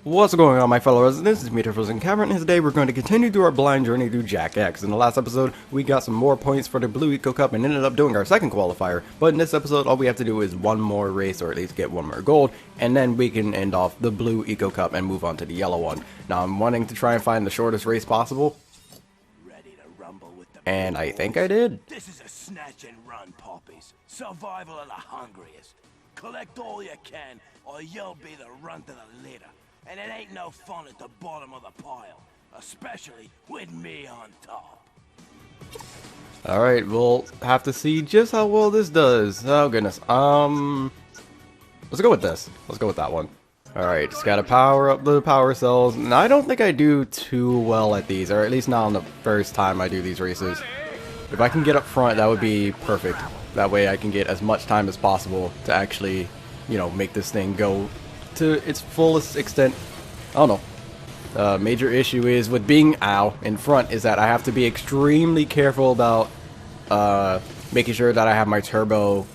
What's going on, my fellow residents? This is me, TheFrozenCavern, and today we're going to continue through our blind journey through Jak X. In the last episode, we got some more points for the Blue Eco Cup and ended up doing our second qualifier, but in this episode, all we have to do is one more race, or at least get one more gold, and then we can end off the Blue Eco Cup and move on to the yellow one. Now, I'm wanting to try and find the shortest race possible, and I think I did. This is a snatch and run, poppies. Survival of the hungriest. Collect all you can, or you'll be the runt of the litter. And it ain't no fun at the bottom of the pile, especially with me on top. Alright, we'll have to see just how well this does. Oh goodness. Let's go with this. Let's go with that one. Alright, just gotta power up the power cells. Now, I don't think I do too well at these, or at least not on the first time I do these races. If I can get up front, that would be perfect. That way I can get as much time as possible to actually, you know, make this thing go to its fullest extent. I don't know. Major issue is with being in front is that I have to be extremely careful about making sure that I have my turbo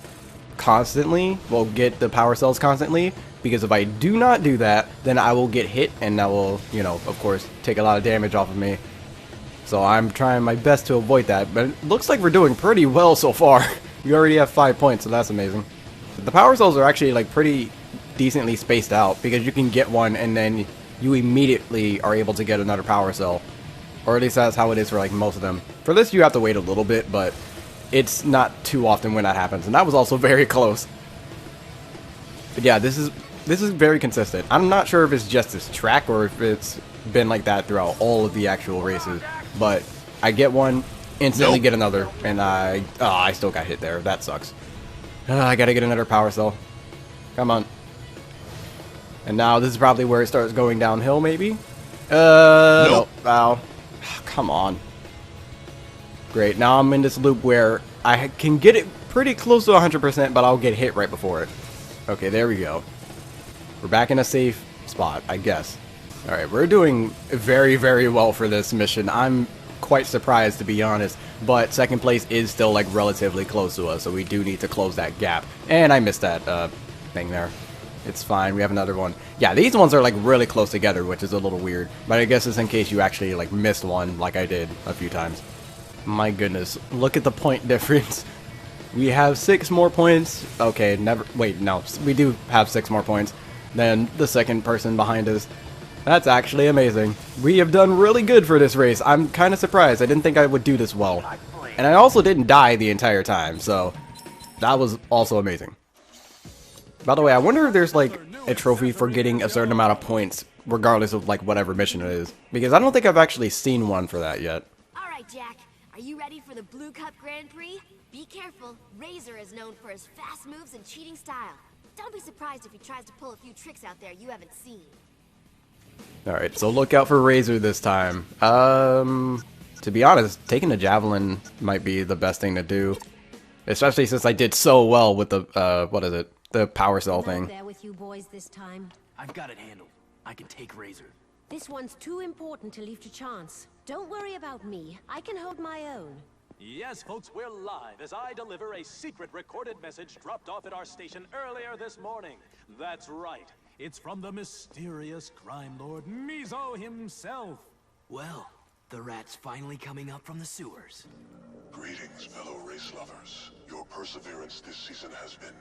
constantly, well, get the power cells constantly, because if I do not do that, then I will get hit and that will, you know, of course, take a lot of damage off of me. So I'm trying my best to avoid that, but it looks like we're doing pretty well so far. We already have 5 points, so that's amazing. The power cells are actually like pretty decently spaced out, because you can get one and then you immediately are able to get another power cell, or at least that's how it is for like most of them. For this you have to wait a little bit, but it's not too often when that happens, and that was also very close. But yeah, this is very consistent. I'm not sure if it's just this track or if it's been like that throughout all of the actual races, but I get one, instantly get another, and I still got hit there. That sucks. I gotta get another power cell. Come on. And now this is probably where it starts going downhill, maybe? Nope. Ow. Come on. Great, now I'm in this loop where I can get it pretty close to 100%, but I'll get hit right before it. Okay, there we go. We're back in a safe spot, I guess. Alright, we're doing very, very well for this mission. I'm quite surprised, to be honest, but second place is still like relatively close to us, so we do need to close that gap. And I missed that thing there. It's fine, we have another one. Yeah, these ones are like really close together, which is a little weird, but I guess it's in case you actually like missed one, like I did a few times. My goodness, look at the point difference. We have 6 more points. Okay, wait, no, we do have 6 more points than the second person behind us. That's actually amazing. We have done really good for this race. I'm kind of surprised. I didn't think I would do this well. And I also didn't die the entire time, so that was also amazing. By the way, I wonder if there's like a trophy for getting a certain amount of points, regardless of like whatever mission it is. Because I don't think I've actually seen one for that yet. Alright, Jak. Are you ready for the Blue Cup Grand Prix? Be careful. Razor is known for his fast moves and cheating style. Don't be surprised if he tries to pull a few tricks out there you haven't seen. Alright, so look out for Razor this time. To be honest, taking the javelin might be the best thing to do. Especially since I did so well with the, what is it? The power cell thing. There with you boys this time. I've got it handled. I can take Razor. This one's too important to leave to chance. Don't worry about me. I can hold my own. Yes, folks, we're live as I deliver a secret recorded message dropped off at our station earlier this morning. That's right. It's from the mysterious crime lord Mizo himself. Well, the rat's finally coming up from the sewers. Greetings, fellow race lovers. Your perseverance this season has been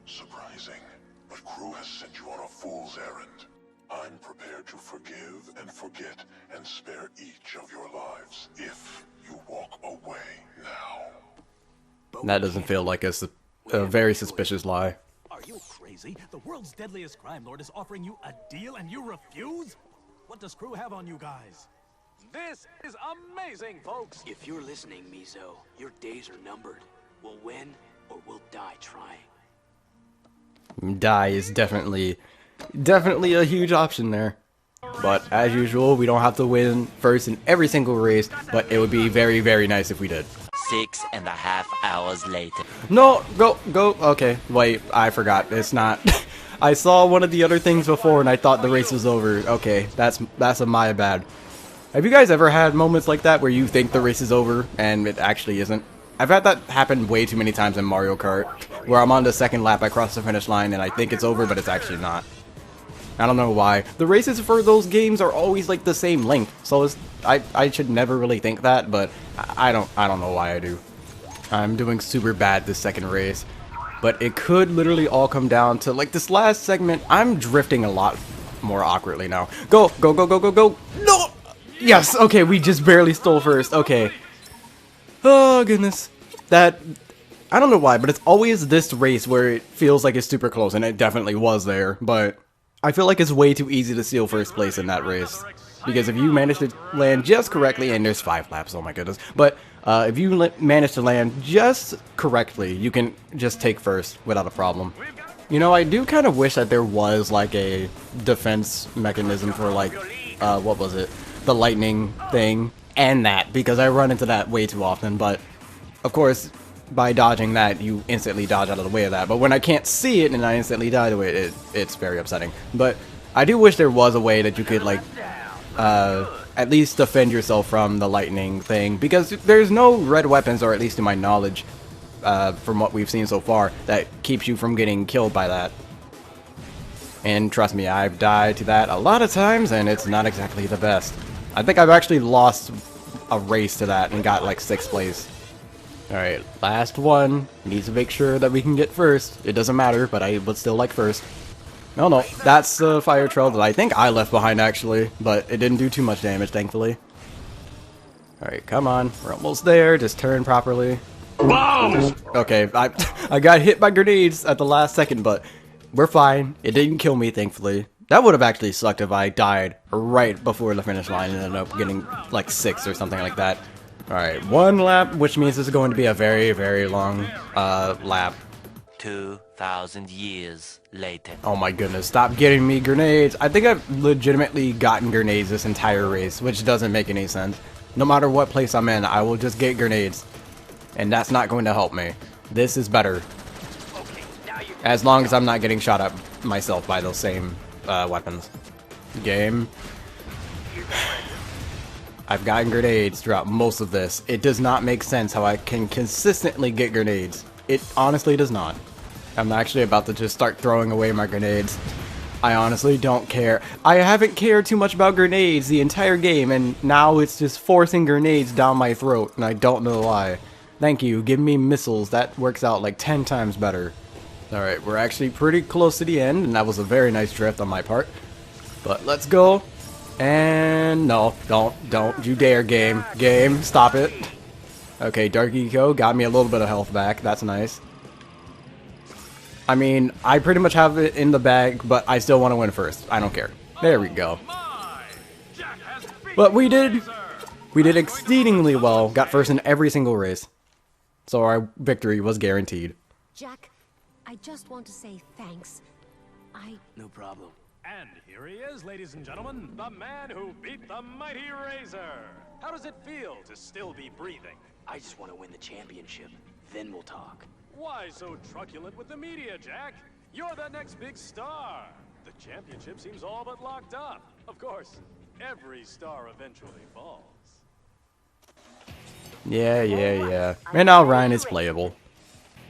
surprising, but Crew has sent you on a fool's errand. I'm prepared to forgive and forget and spare each of your lives if you walk away now. That doesn't feel like a very suspicious lie. Are you crazy? The world's deadliest crime lord is offering you a deal and you refuse? What does Crew have on you guys? This is amazing, folks! If you're listening, Mizo, your days are numbered. We'll win or we'll die trying. Die is definitely a huge option there. But as usual, we don't have to win first in every single race, but it would be very, very nice if we did. 6.5 hours later. No, go, okay, wait, I forgot, it's not. I saw one of the other things before and I thought the race was over. Okay, that's my bad. Have you guys ever had moments like that where you think the race is over and it actually isn't? I've had that happen way too many times in Mario Kart, where I'm on the second lap, I cross the finish line, and I think it's over, but it's actually not. I don't know why. The races for those games are always like the same length, so I should never really think that, but I don't know why I do. I'm doing super bad this second race, but it could literally all come down to like this last segment. I'm drifting a lot more awkwardly now. Go, go, go, go, go, go. No! Yes, okay, we just barely stole first. Okay. Oh, goodness. That, I don't know why, but it's always this race where it feels like it's super close, and it definitely was there, but I feel like it's way too easy to steal first place in that race. Because if you manage to land just correctly, and there's 5 laps, oh my goodness, but if you manage to land just correctly, you can just take first without a problem. You know, I do kind of wish that there was like a defense mechanism for like, what was it? The lightning thing, and that, because I run into that way too often, but of course, by dodging that, you instantly dodge out of the way of that, but when I can't see it and I instantly die to it, it's very upsetting. But I do wish there was a way that you could, like, at least defend yourself from the lightning thing, because there's no red weapons, or at least to my knowledge, from what we've seen so far, that keeps you from getting killed by that. And trust me, I've died to that a lot of times, and it's not exactly the best. I think I've actually lost a race to that and got like 6th place. Alright, last one. Need to make sure that we can get first. It doesn't matter, but I would still like first. No, that's the fire trail that I think I left behind actually, but it didn't do too much damage, thankfully. Alright, come on. We're almost there. Just turn properly. Bombs! Okay, I got hit by grenades at the last second, but we're fine. It didn't kill me, thankfully. That would have actually sucked if I died right before the finish line and ended up getting like 6th or something like that. Alright, 1 lap, which means it's going to be a very, very long lap. 2,000 years later. Oh my goodness, stop getting me grenades. I think I've legitimately gotten grenades this entire race, which doesn't make any sense. No matter what place I'm in, I will just get grenades. And that's not going to help me. This is better. As long as I'm not getting shot at myself by those same weapons. Game. I've gotten grenades throughout most of this. It does not make sense how I can consistently get grenades. It honestly does not. I'm actually about to just start throwing away my grenades. I honestly don't care. I haven't cared too much about grenades the entire game, and now it's just forcing grenades down my throat, and I don't know why. Thank you, give me missiles. That works out like 10 times better. Alright, we're actually pretty close to the end, and that was a very nice drift on my part. But let's go. And no, don't you dare, game. Game, stop it. Okay, Dark Eco got me a little bit of health back. That's nice. I mean, I pretty much have it in the bag, but I still want to win first. I don't care. There we go. But we did exceedingly well. Got first in every single race. So our victory was guaranteed. Jack, I just want to say thanks. No problem. And here he is, ladies and gentlemen, the man who beat the mighty Razor. How does it feel to still be breathing? I just want to win the championship. Then we'll talk. Why so truculent with the media, Jack? You're the next big star. The championship seems all but locked up. Of course, every star eventually falls. Yeah. And now Ryan is playable.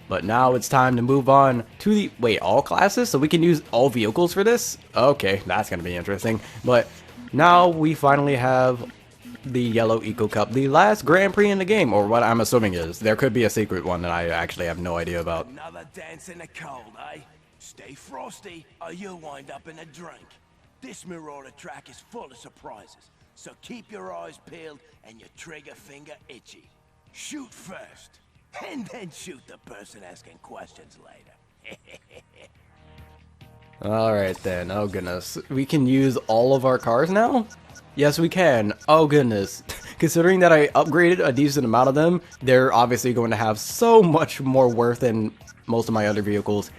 But now it's time to move on to the... Wait, all classes? So we can use all vehicles for this? Okay, that's going to be interesting. But now we finally have the Yellow Eco Cup, the last Grand Prix in the game, or what I'm assuming is. There could be a secret one that I actually have no idea about. Another dance in the cold, eh? Stay frosty, or you'll wind up in a drink. This Marauder track is full of surprises, so keep your eyes peeled and your trigger finger itchy. Shoot first. And then shoot the person asking questions later. Alright then, oh goodness. We can use all of our cars now? Yes, we can. Oh goodness. Considering that I upgraded a decent amount of them, they're obviously going to have so much more worth than most of my other vehicles.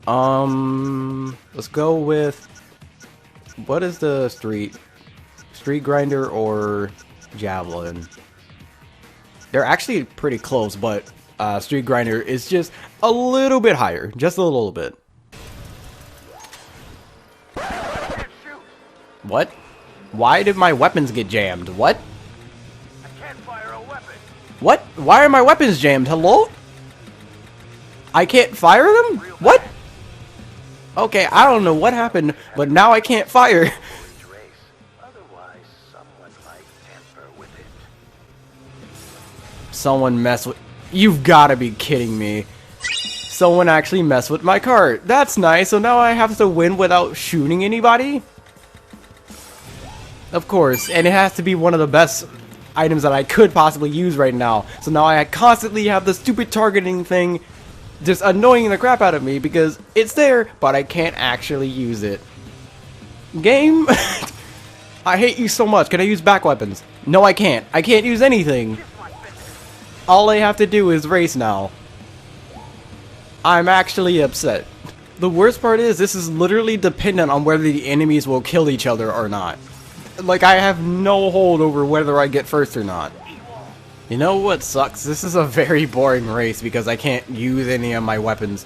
Let's go with... What is the street? Street Grinder or Javelin? They're actually pretty close, but Street Grinder is just a little bit higher. Just a little bit. What? Why did my weapons get jammed? What? I can't fire a weapon. What? Why are my weapons jammed? Hello? I can't fire them? What? Okay, I don't know what happened, but now I can't fire. Someone messed with... You've got to be kidding me. Someone actually messed with my cart. That's nice, so now I have to win without shooting anybody? Of course, and it has to be one of the best items that I could possibly use right now. So now I constantly have the stupid targeting thing just annoying the crap out of me because it's there, but I can't actually use it. Game? I hate you so much. Can I use back weapons? No, I can't. I can't use anything. All I have to do is race now. I'm actually upset. The worst part is this is literally dependent on whether the enemies will kill each other or not. Like, I have no hold over whether I get first or not. You know what sucks? This is a very boring race because I can't use any of my weapons.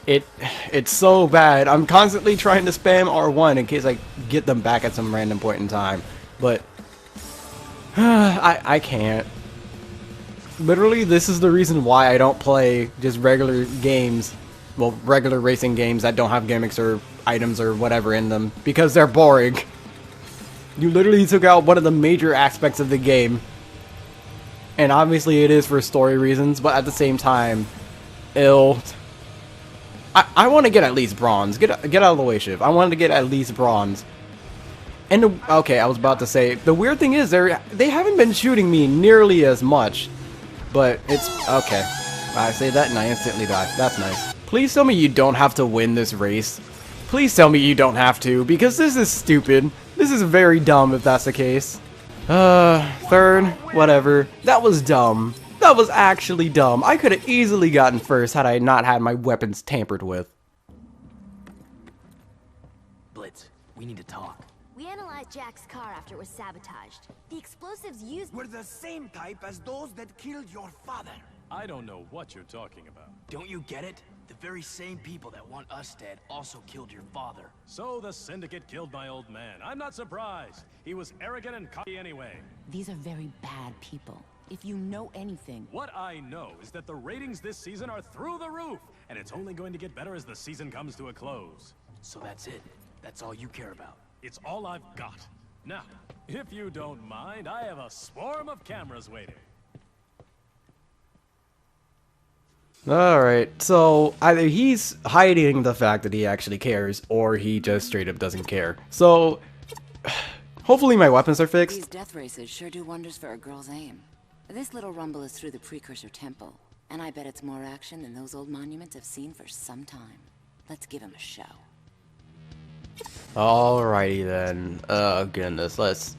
It's so bad. I'm constantly trying to spam R1 in case I get them back at some random point in time. But I can't. Literally, this is the reason why I don't play just regular games. Well, regular racing games that don't have gimmicks or items or whatever in them. Because they're boring. You literally took out one of the major aspects of the game. And obviously it is for story reasons, but at the same time, I want to get at least bronze. Get out of the way, Shiv. I wanted to get at least bronze. And okay, I was about to say, the weird thing is they haven't been shooting me nearly as much. But it's okay. I say that and I instantly die. That's nice. Please tell me you don't have to win this race. Please tell me you don't have to, because this is stupid. This is very dumb if that's the case. Third, whatever. That was dumb. That was actually dumb. I could have easily gotten first had I not had my weapons tampered with. Blitz, we need to talk. We analyzed Jack's car after it was sabotaged. The explosives used We're the same type as those that killed your father. I don't know what you're talking about. Don't you get it? The very same people that want us dead also killed your father. So the Syndicate killed my old man. I'm not surprised. He was arrogant and cocky anyway. These are very bad people. If you know anything... What I know is that the ratings this season are through the roof, and it's only going to get better as the season comes to a close. So that's it. That's all you care about. It's all I've got. Now, if you don't mind, I have a swarm of cameras waiting. Alright, so either he's hiding the fact that he actually cares, or he just straight up doesn't care. So, hopefully my weapons are fixed. These death races sure do wonders for a girl's aim. This little rumble is through the precursor temple, and I bet it's more action than those old monuments have seen for some time. Let's give him a show. Alrighty then. Oh goodness, let's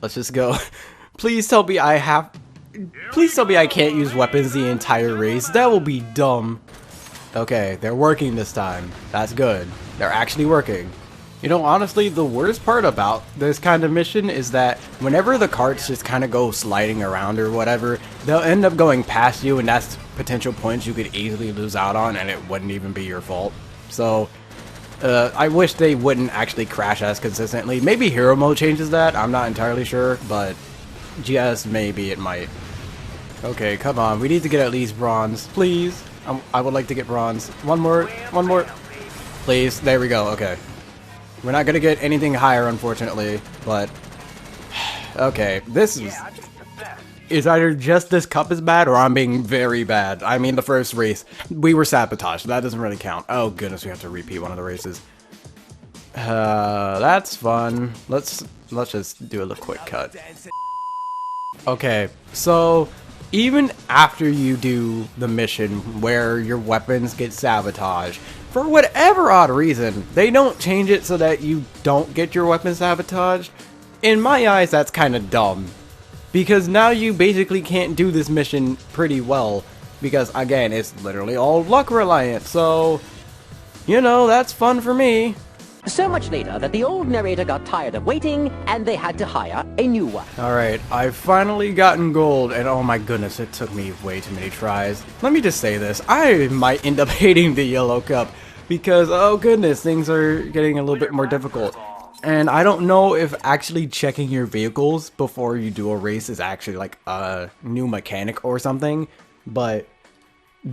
just go. Please tell me I have... Please tell me I can't use weapons the entire race. That will be dumb. Okay, they're working this time. That's good. They're actually working. You know, honestly, the worst part about this kind of mission is that whenever the carts just kind of go sliding around or whatever, they'll end up going past you, and that's potential points you could easily lose out on, and it wouldn't even be your fault. So, I wish they wouldn't actually crash as consistently. Maybe hero mode changes that. I'm not entirely sure, but just maybe it might. Okay, come on. We need to get at least bronze. Please. I would like to get bronze. One more. Please. There we go. Okay. We're not going to get anything higher, unfortunately, but... Okay, this is either just this cup is bad or I'm being very bad. I mean, the first race, we were sabotaged. That doesn't really count. Oh, goodness, we have to repeat one of the races. That's fun. Let's just do a little quick cut. Okay, so... Even after you do the mission where your weapons get sabotaged, for whatever odd reason, they don't change it so that you don't get your weapons sabotaged. In my eyes, that's kind of dumb. Because now you basically can't do this mission pretty well. Because, again, it's literally all luck reliant, so... You know, that's fun for me. So much later that the old narrator got tired of waiting, and they had to hire a new one. Alright, I've finally gotten gold, and oh my goodness, it took me way too many tries. Let me just say this, I might end up hating the yellow cup, because, oh goodness, things are getting a little bit more difficult. And I don't know if actually checking your vehicles before you do a race is actually like a new mechanic or something, but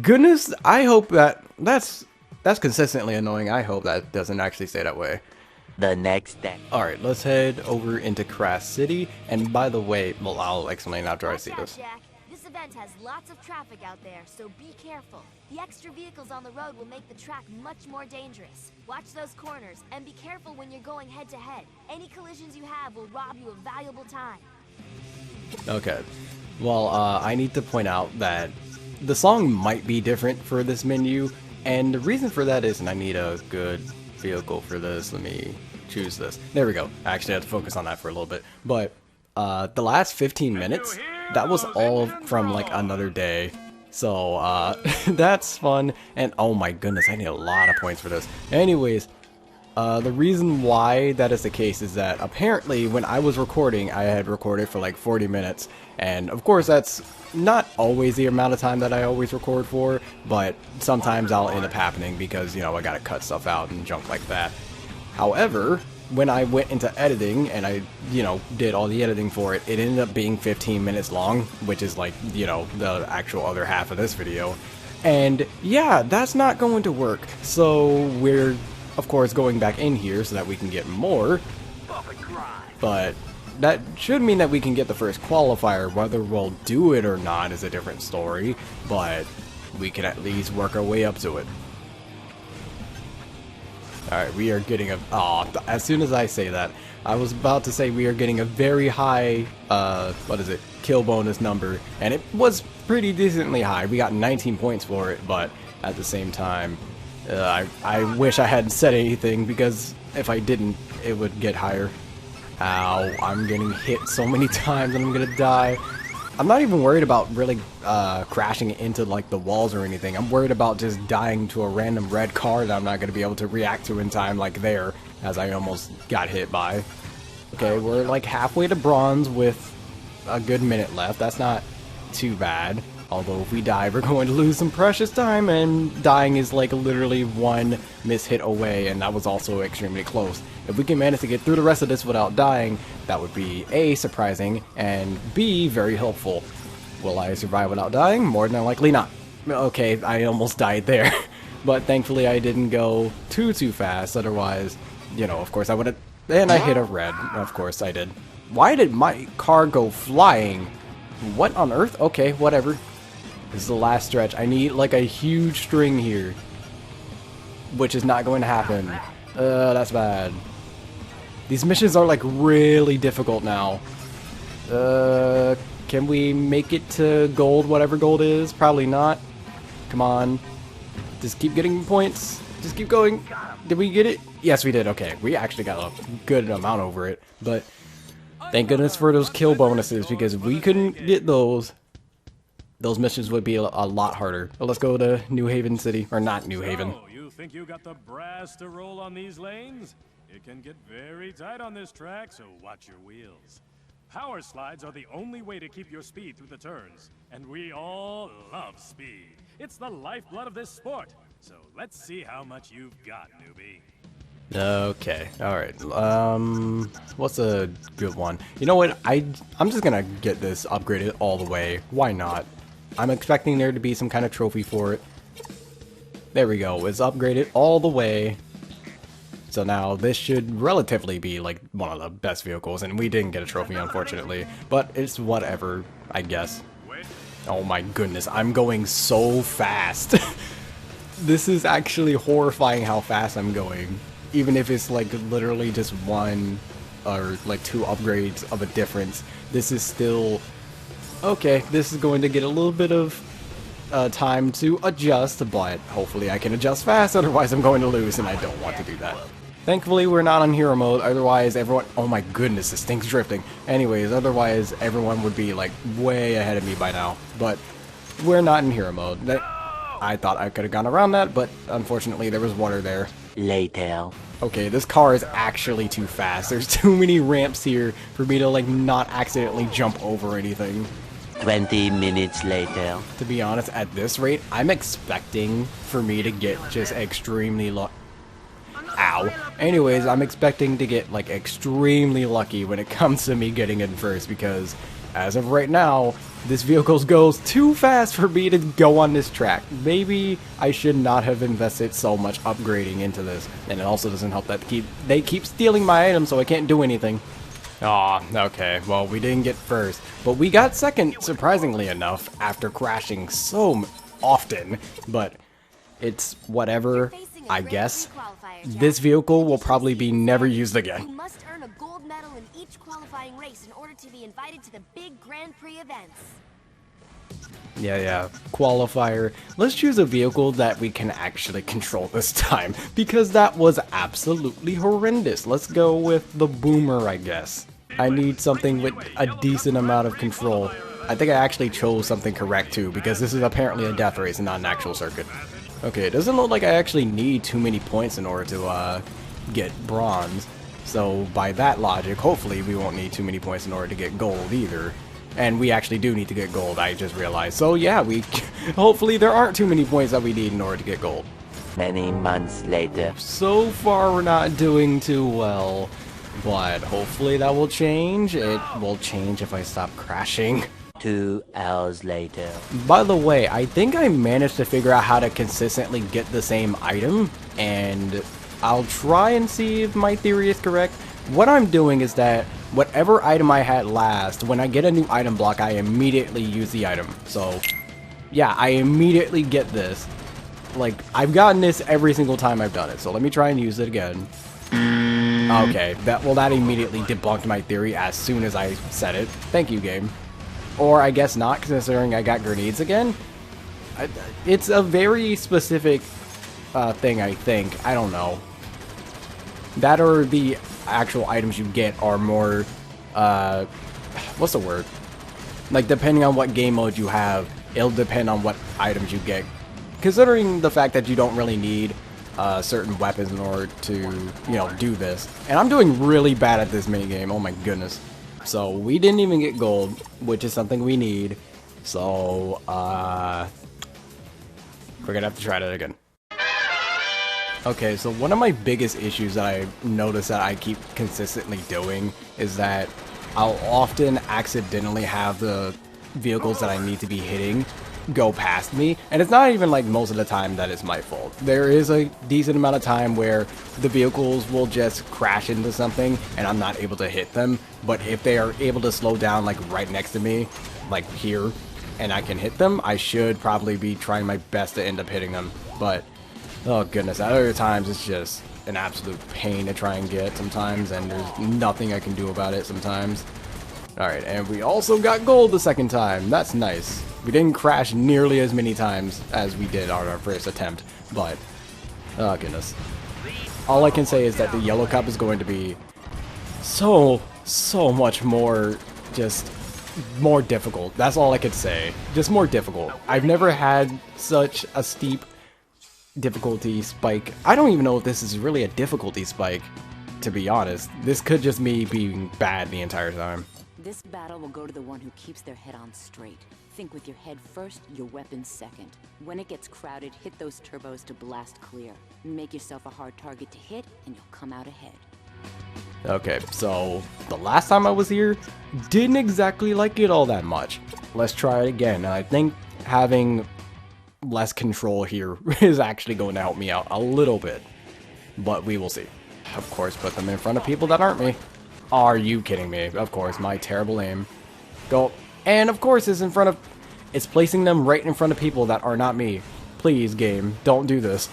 goodness, I hope that's That's consistently annoying. I hope that doesn't actually stay that way. The next day. Alright, let's head over into Crash City. And by the way, well, I'll explain after I see Watch out, this. Jack. This event has lots of traffic out there, so be careful. The extra vehicles on the road will make the track much more dangerous. Watch those corners, and be careful when you're going head-to-head. Any collisions you have will rob you of valuable time. Okay. Well, I need to point out that the song might be different for this menu, and the reason for that is, and I need a good vehicle for this. Let me choose this. There we go. I actually have to focus on that for a little bit. But the last 15 minutes, that was all from like another day. So that's fun. And oh my goodness, I need a lot of points for this. Anyways, the reason why that is the case is that apparently when I was recording, I had recorded for like 40 minutes. And of course that's not always the amount of time that I always record for, but sometimes I'll end up happening because, you know, I gotta cut stuff out and junk like that. However, when I went into editing and I, you know, did all the editing for it, it ended up being 15 minutes long, which is like, you know, the actual other half of this video. And yeah, that's not going to work. So we're, of course, going back in here so that we can get more. But that should mean that we can get the first qualifier. Whether we'll do it or not is a different story, but we can at least work our way up to it. Alright, we are getting a... as soon as I say that, I was about to say we are getting a very high, kill bonus number, and it was pretty decently high. We got 19 points for it, but at the same time, I wish I hadn't said anything, because if I didn't, it would get higher. Ow, I'm getting hit so many times and I'm gonna die. I'm not even worried about really crashing into like the walls or anything. I'm worried about just dying to a random red car that I'm not gonna be able to react to in time, like there, as I almost got hit by. Okay, we're like halfway to bronze with a good minute left. That's not too bad. Although if we die, we're going to lose some precious time, and dying is like literally one mishit away, and that was also extremely close. If we can manage to get through the rest of this without dying, that would be A, surprising, and B, very helpful. Will I survive without dying? More than likely not. Okay, I almost died there. But thankfully I didn't go too fast, otherwise, you know, of course I would have... And I hit a red, of course I did. Why did my car go flying? What on earth? Okay, whatever. This is the last stretch. I need like a huge string here, which is not going to happen. That's bad. These missions are like really difficult now. Can we make it to gold, whatever gold is? Probably not. Come on. Just keep getting points. Just keep going. Did we get it? Yes, we did. Okay, we actually got a good amount over it. But thank goodness for those kill bonuses, because if we couldn't get those missions would be a lot harder. But let's go to New Haven City, or not New Haven. So, you think you got the brass to roll on these lanes? It can get very tight on this track, so watch your wheels. Power slides are the only way to keep your speed through the turns, and we all love speed. It's the lifeblood of this sport. So let's see how much you've got, newbie. Okay, alright. What's a good one? You know what? I'm just gonna get this upgraded all the way. Why not? I'm expecting there to be some kind of trophy for it. There we go. It's upgraded all the way. So now this should relatively be like one of the best vehicles, and we didn't get a trophy unfortunately, but it's whatever, I guess. Oh my goodness, I'm going so fast. This is actually horrifying how fast I'm going. Even if it's like literally just one or like two upgrades of a difference, this is still okay. This is going to get a little bit of time to adjust, but hopefully I can adjust fast, otherwise I'm going to lose, and I don't want to do that. Thankfully we're not on hero mode, otherwise everyone... Oh my goodness, this thing's drifting. Anyways, otherwise everyone would be like way ahead of me by now, but we're not in hero mode. I thought I could have gone around that, but unfortunately there was water there. Later. Okay, this car is actually too fast. There's too many ramps here for me to like not accidentally jump over anything. 20 minutes later. To be honest, at this rate, I'm expecting for me to get just extremely lucky. Ow. Anyways, I'm expecting to get like extremely lucky when it comes to me getting in first, because as of right now, This vehicle goes too fast for me to go on this track. Maybe I should not have invested so much upgrading into this. And it also doesn't help that they keep stealing my items, so I can't do anything. Aw, okay, well, we didn't get first, but we got second, surprisingly enough, after crashing so often, but it's whatever, I guess. This vehicle will probably be never used again. You must earn a gold medal in each qualifying race in order to be invited to the big Grand Prix events. Yeah, qualifier. Let's choose a vehicle that we can actually control this time, because that was absolutely horrendous. Let's go with the Boomer, I guess. I need something with a decent amount of control. I think I actually chose something correct too, because this is apparently a death race and not an actual circuit. Okay, it doesn't look like I actually need too many points in order to get bronze. So by that logic, hopefully we won't need too many points in order to get gold either. And we actually do need to get gold, I just realized. So yeah, hopefully there aren't too many points that we need in order to get gold. Many months later. So far we're not doing too well, but hopefully that will change. It will change if I stop crashing. 2 hours later. By the way, I think I managed to figure out how to consistently get the same item, and I'll try and see if my theory is correct. What I'm doing is that whatever item I had last, when I get a new item block, I immediately use the item. So, yeah, I immediately get this. Like, I've gotten this every single time I've done it, so let me try and use it again. Okay, that immediately debunked my theory as soon as I said it. Thank you, game. Or I guess not, considering I got grenades again. It's a very specific thing, I think. I don't know. That or the actual items you get are more, what's the word? Like, depending on what game mode you have, it'll depend on what items you get. Considering the fact that you don't really need certain weapons in order to, you know, do this. And I'm doing really bad at this minigame, oh my goodness. So, we didn't even get gold, which is something we need. So, we're gonna have to try that again. Okay, so one of my biggest issues that I notice that I keep consistently doing is that I'll often accidentally have the vehicles that I need to be hitting go past me, and it's not even like most of the time that it's my fault. There is a decent amount of time where the vehicles will just crash into something and I'm not able to hit them, but if they are able to slow down like right next to me, like here, and I can hit them, I should probably be trying my best to end up hitting them. But oh goodness, at other times it's just an absolute pain to try and get sometimes, and there's nothing I can do about it sometimes. Alright, and we also got gold the second time. That's nice. We didn't crash nearly as many times as we did on our first attempt, but oh goodness. All I can say is that the yellow cup is going to be so much more, just more difficult. That's all I could say. Just more difficult. I've never had such a steep difficulty spike. I don't even know if this is really a difficulty spike, to be honest. This could just me being bad the entire time. This battle will go to the one who keeps their head on straight. Think with your head first, your weapon second. When it gets crowded, hit those turbos to blast clear. Make yourself a hard target to hit, and you'll come out ahead. Okay, so the last time I was here, didn't exactly like it all that much. Let's try it again. I think having less control here is actually going to help me out a little bit, but we will see. Of course, put them in front of people that aren't me. Are you kidding me? Of course, my terrible aim. Go. And of course it's placing them right in front of people that are not me. Please, game, don't do this.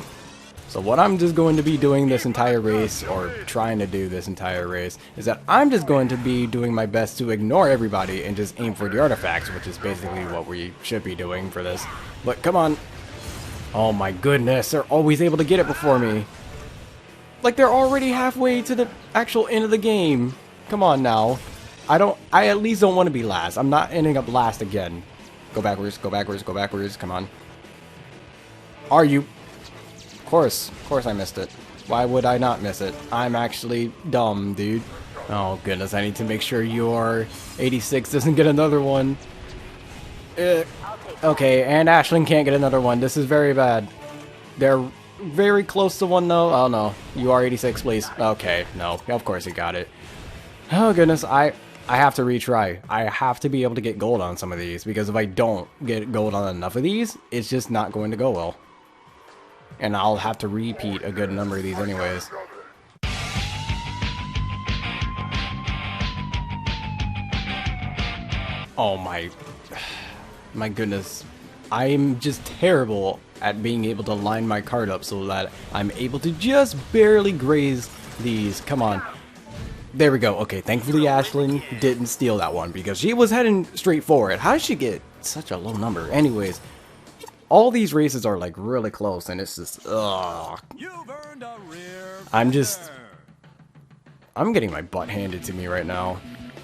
So what I'm just going to be doing this entire race, or trying to do this entire race, is that I'm just going to be doing my best to ignore everybody and just aim for the artifacts, which is basically what we should be doing for this. But come on. Oh my goodness, they're always able to get it before me. Like, they're already halfway to the actual end of the game. Come on now. I at least don't want to be last. I'm not ending up last again. Go backwards, go backwards, go backwards. Come on. Are you? Of course I missed it. Why would I not miss it? I'm actually dumb, dude. Oh goodness, I need to make sure your 86 doesn't get another one. Okay, and Ashlyn can't get another one. This is very bad. They're very close to one though. Oh no, you are 86, please. Okay, no, of course you got it. Oh goodness, I have to retry. I have to be able to get gold on some of these, because if I don't get gold on enough of these, it's just not going to go well. And I'll have to repeat a good number of these anyways. Oh my goodness. I'm just terrible at being able to line my card up so that I'm able to just barely graze these. Come on. There we go. Okay, thankfully Ashlyn didn't steal that one because she was heading straight for it. How did she get such a low number? Anyways, all these races are like really close and it's just, ugh. I'm getting my butt handed to me right now.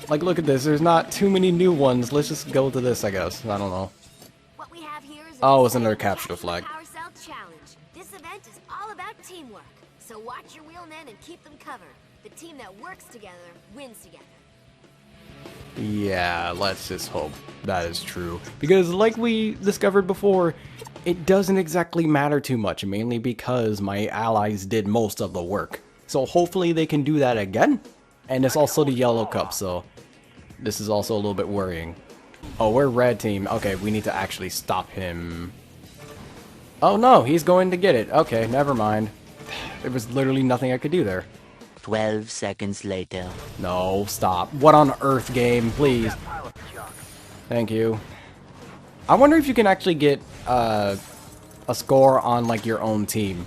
Like, look at this. There's not too many new ones. Let's just go to this, I guess. I don't know. What we have here is oh, it's another capture the flag. Power Cell Challenge. This event is all about teamwork. So watch your wheelmen and keep them covered. The team that works together wins together. Yeah, let's just hope that is true. Because like we discovered before, it doesn't exactly matter too much, mainly because my allies did most of the work. So hopefully they can do that again. And it's also the yellow cup, so this is also a little bit worrying. Oh, we're red team. Okay, we need to actually stop him. Oh no, he's going to get it. Okay, never mind. There was literally nothing I could do there. 12 seconds later. No, stop. What on earth, game? Please. Thank you. I wonder if you can actually get a score on like your own team.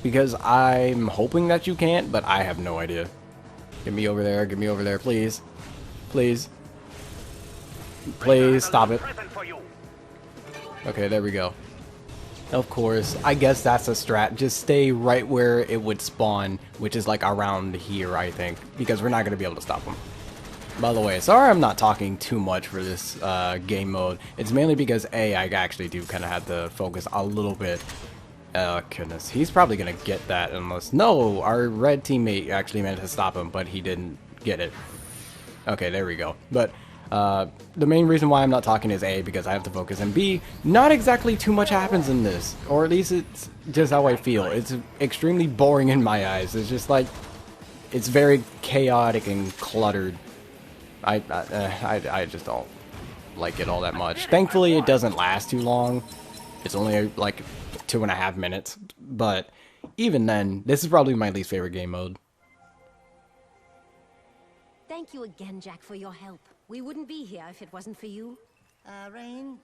Because I'm hoping that you can't, but I have no idea. Get me over there, please. Please. Please, stop it. Okay, there we go. Of course, I guess that's a strat. Just stay right where it would spawn, which is like around here, I think. Because we're not going to be able to stop them. By the way, sorry I'm not talking too much for this game mode. It's mainly because, A, I actually do kind of have to focus a little bit. Oh, goodness. He's probably going to get that unless... No, our red teammate actually managed to stop him, but he didn't get it. Okay, there we go. But the main reason why I'm not talking is A, because I have to focus, and B, not exactly too much happens in this. Or at least it's just how I feel. It's extremely boring in my eyes. It's just like... It's very chaotic and cluttered. I just don't like it all that much. Thankfully, it doesn't last too long. It's only like 2.5 minutes, but even then, this is probably my least favorite game mode. Thank you again, Jak, for your help. We wouldn't be here if it wasn't for you. Rain,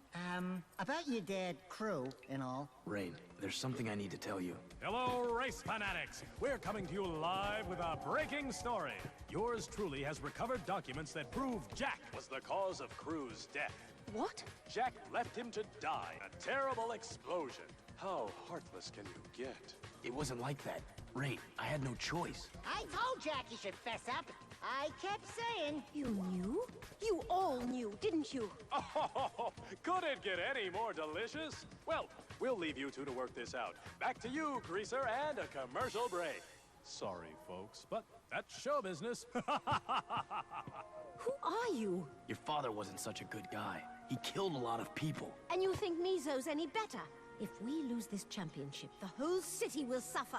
about your dad, Crew, and all. Rain, there's something I need to tell you. Hello, race fanatics! We're coming to you live with a breaking story. Yours truly has recovered documents that prove Jak was the cause of Crew's death. What? Jak left him to die in a terrible explosion. How heartless can you get? It wasn't like that. Rain, I had no choice. I told Jak he should fess up. I kept saying... You knew? You all knew, didn't you? Oh, could it get any more delicious? Well, we'll leave you two to work this out. Back to you, Greaser, and a commercial break. Sorry, folks, but that's show business. Who are you? Your father wasn't such a good guy. He killed a lot of people. And you think Mizo's any better? If we lose this championship, the whole city will suffer.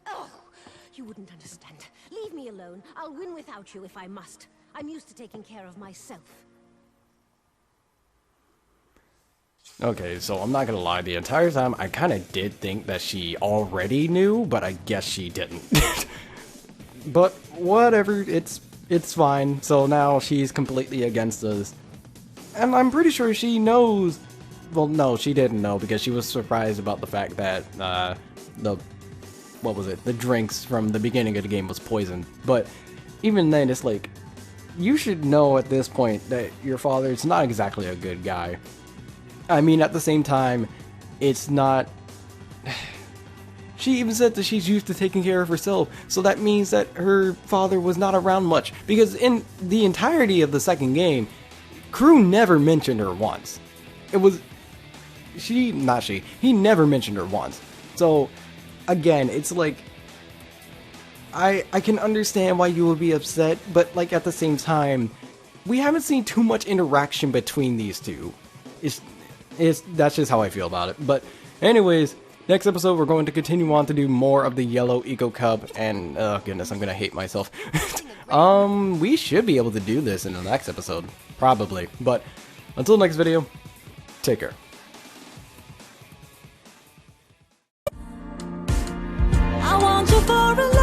Oh, you wouldn't understand. Leave me alone. I'll win without you if I must. I'm used to taking care of myself. Okay, so I'm not gonna lie, the entire time I kind of did think that she already knew, but I guess she didn't. But whatever, it's fine. So now she's completely against us. And I'm pretty sure she knows. Well, no, she didn't know because she was surprised about the fact that the drinks from the beginning of the game was poisoned. But even then, it's like, you should know at this point that your father is not exactly a good guy. I mean, at the same time, it's not... She even said that she's used to taking care of herself, so that means that her father was not around much. Because in the entirety of the second game, Crew never mentioned her once. It was... He never mentioned her once. So, again, it's like... I can understand why you would be upset, but like at the same time, we haven't seen too much interaction between these two. That's just how I feel about it. But anyways, next episode we're going to continue on to do more of the Yellow Eco Cup, and oh goodness, I'm gonna hate myself. We should be able to do this in the next episode. Probably. But until next video, take care. I want you for a